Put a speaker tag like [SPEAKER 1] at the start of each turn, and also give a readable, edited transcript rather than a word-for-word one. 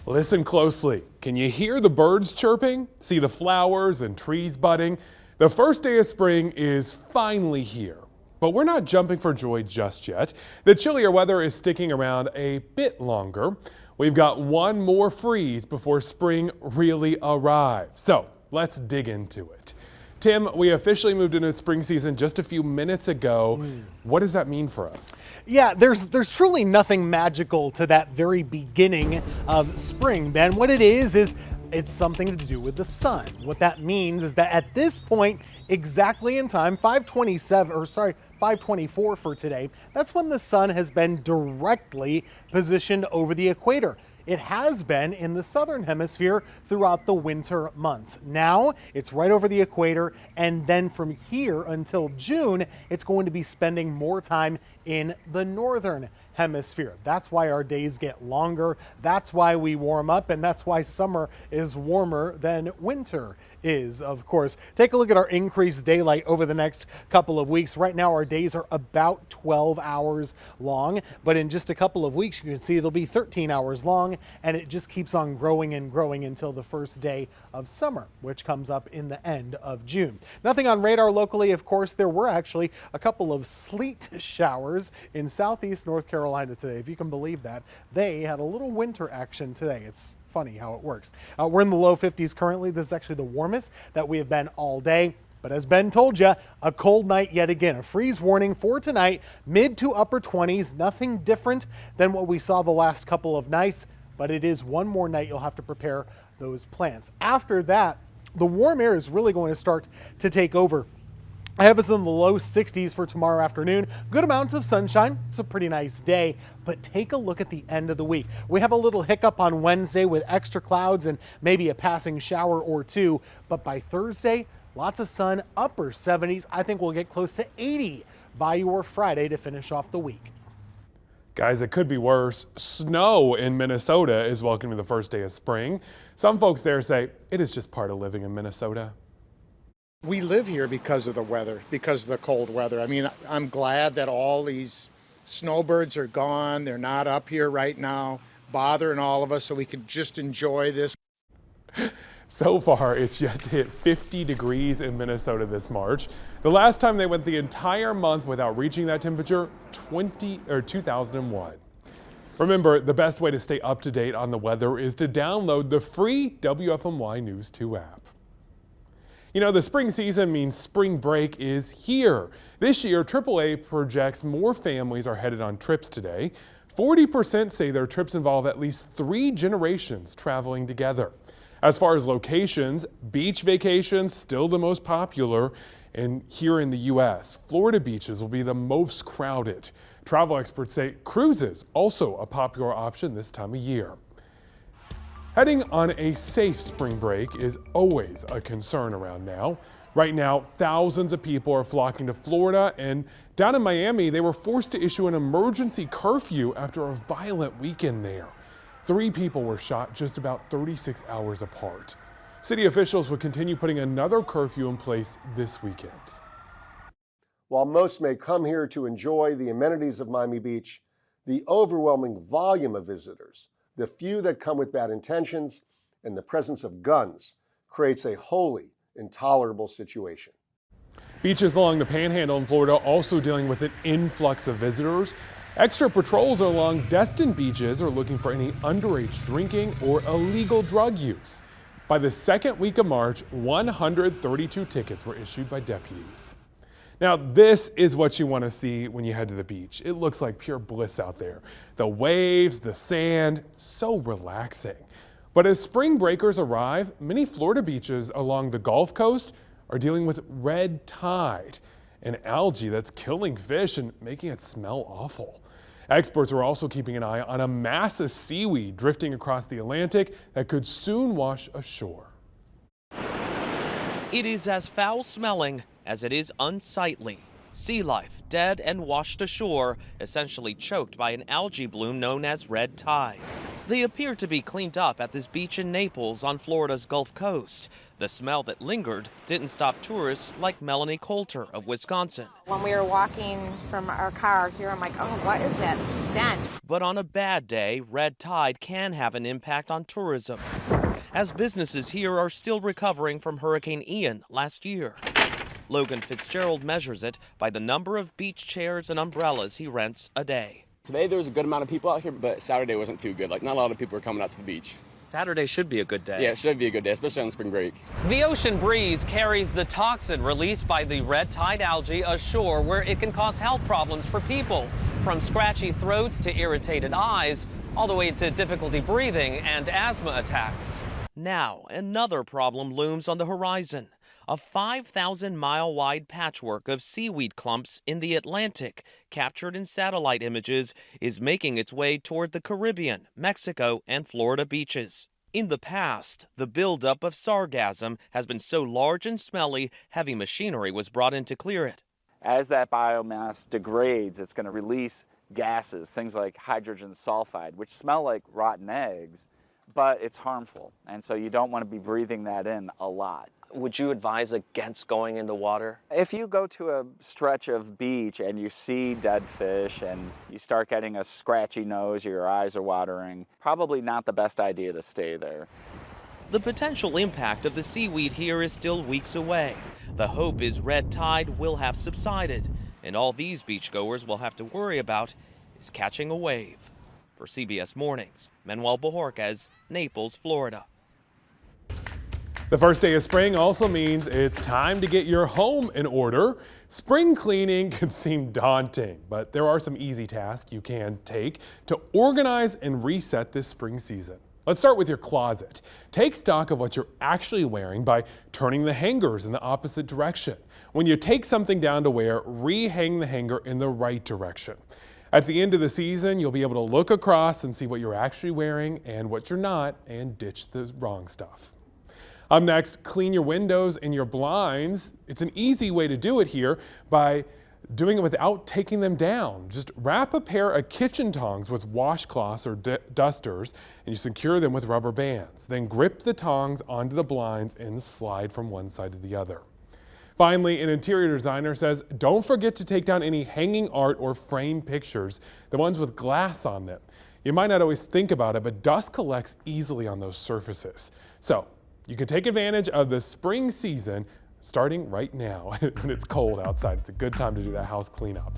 [SPEAKER 1] Listen closely. Can you hear the birds chirping? See the flowers and trees budding? The first day of spring is finally here. But we're not jumping for joy just yet. The chillier weather is sticking around a bit longer. We've got one more freeze before spring really arrives. So let's dig into it. Tim, we officially moved into spring season just a few minutes ago. What does that mean for us?
[SPEAKER 2] Yeah, there's truly nothing magical to that very beginning of spring, Ben. What it is it's something to do with the sun. What that means is that at this point, exactly in time, 524 for today, that's when the sun has been directly positioned over the equator. It has been in the southern hemisphere throughout the winter months. Now it's right over the equator, and then from here until June, it's going to be spending more time in the northern hemisphere. That's why our days get longer. That's why we warm up, and that's why summer is warmer than winter is, of course. Take a look at our increased daylight over the next couple of weeks. Right now, our days are about 12 hours long, but in just a couple of weeks, you can see they'll be 13 hours long, and it just keeps on growing and growing until the first day of summer, which comes up in the end of June. Nothing on radar locally, of course. There were actually a couple of sleet showers in southeast North Carolina today, if you can believe that. They had a little winter action today. It's funny how it works. We're in the low 50s currently. This is actually the warmest that we have been all day. But as Ben told you, a cold night yet again. A freeze warning for tonight, mid to upper 20s. Nothing different than what we saw the last couple of nights, but it is one more night you'll have to prepare those plants. After that, the warm air is really going to start to take over. I have us in the low 60s for tomorrow afternoon. Good amounts of sunshine. It's a pretty nice day, but take a look at the end of the week. We have a little hiccup on Wednesday with extra clouds and maybe a passing shower or two, but by Thursday, lots of sun, upper 70s. I think we'll get close to 80 by your Friday to finish off the week.
[SPEAKER 1] Guys, it could be worse. Snow in Minnesota is welcoming the first day of spring. Some folks there say it is just part of living in Minnesota.
[SPEAKER 3] We live here because of the weather, because of the cold weather. I mean, I'm glad that all these snowbirds are gone. They're not up here right now, bothering all of us, so we can just enjoy this.
[SPEAKER 1] So far, it's yet to hit 50 degrees in Minnesota this March. The last time they went the entire month without reaching that temperature, 2001. Remember, the best way to stay up to date on the weather is to download the free WFMY News 2 app. You know, the spring season means spring break is here. This year, AAA projects more families are headed on trips today. 40% say their trips involve at least 3 generations traveling together. As far as locations, beach vacations still the most popular. And here in the U.S., Florida beaches will be the most crowded. Travel experts say cruises also a popular option this time of year. Heading on a safe spring break is always a concern around now. Right now, thousands of people are flocking to Florida, and down in Miami, they were forced to issue an emergency curfew after a violent weekend there. 3 people were shot just about 36 hours apart. City officials would continue putting another curfew in place this weekend.
[SPEAKER 4] While most may come here to enjoy the amenities of Miami Beach, the overwhelming volume of visitors, the few that come with bad intentions, and the presence of guns creates a wholly intolerable situation.
[SPEAKER 1] Beaches along the Panhandle in Florida also dealing with an influx of visitors. Extra patrols along Destin beaches are looking for any underage drinking or illegal drug use. By the second week of March, 132 tickets were issued by deputies. Now, this is what you want to see when you head to the beach. It looks like pure bliss out there. The waves, the sand, so relaxing. But as spring breakers arrive, many Florida beaches along the Gulf Coast are dealing with red tide, an algae that's killing fish and making it smell awful. Experts are also keeping an eye on a massive seaweed drifting across the Atlantic that could soon wash ashore.
[SPEAKER 5] It is as foul-smelling as it is unsightly. Sea life dead and washed ashore, essentially choked by an algae bloom known as red tide. They appear to be cleaned up at this beach in Naples on Florida's Gulf Coast. The smell that lingered didn't stop tourists like Melanie Coulter of Wisconsin.
[SPEAKER 6] When we were walking from our car here, I'm like, oh, what is that stench?
[SPEAKER 5] But on a bad day, red tide can have an impact on tourism, as businesses here are still recovering from Hurricane Ian last year. Logan Fitzgerald measures it by the number of beach chairs and umbrellas he rents a day.
[SPEAKER 7] Today there was a good amount of people out here, but Saturday wasn't too good. Like, not a lot of people were coming out to the beach.
[SPEAKER 5] Saturday should be a good day.
[SPEAKER 7] Yeah, it should be a good day, especially on spring break.
[SPEAKER 5] The ocean breeze carries the toxin released by the red tide algae ashore, where it can cause health problems for people, from scratchy throats to irritated eyes, all the way to difficulty breathing and asthma attacks. Now, another problem looms on the horizon. A 5,000-mile-wide patchwork of seaweed clumps in the Atlantic, captured in satellite images, is making its way toward the Caribbean, Mexico, and Florida beaches. In the past, the buildup of sargassum has been so large and smelly, heavy machinery was brought in to clear it.
[SPEAKER 8] As that biomass degrades, it's going to release gases, things like hydrogen sulfide, which smell like rotten eggs, but it's harmful. And so you don't want to be breathing that in a lot.
[SPEAKER 5] Would you advise against going in the water?
[SPEAKER 8] If you go to a stretch of beach and you see dead fish and you start getting a scratchy nose or your eyes are watering, probably not the best idea to stay there.
[SPEAKER 5] The potential impact of the seaweed here is still weeks away. The hope is red tide will have subsided, and all these beachgoers will have to worry about is catching a wave. For CBS Mornings, Manuel Bojorquez, Naples, Florida.
[SPEAKER 1] The first day of spring also means it's time to get your home in order. Spring cleaning can seem daunting, but there are some easy tasks you can take to organize and reset this spring season. Let's start with your closet. Take stock of what you're actually wearing by turning the hangers in the opposite direction. When you take something down to wear, rehang the hanger in the right direction. At the end of the season, you'll be able to look across and see what you're actually wearing and what you're not, and ditch the wrong stuff. Up next, clean your windows and your blinds. It's an easy way to do it here by doing it without taking them down. Just wrap a pair of kitchen tongs with washcloths or dusters, and you secure them with rubber bands. Then grip the tongs onto the blinds and slide from one side to the other. Finally, an interior designer says, don't forget to take down any hanging art or frame pictures, the ones with glass on them. You might not always think about it, but dust collects easily on those surfaces. So you can take advantage of the spring season starting right now when it's cold outside. It's a good time to do that house cleanup.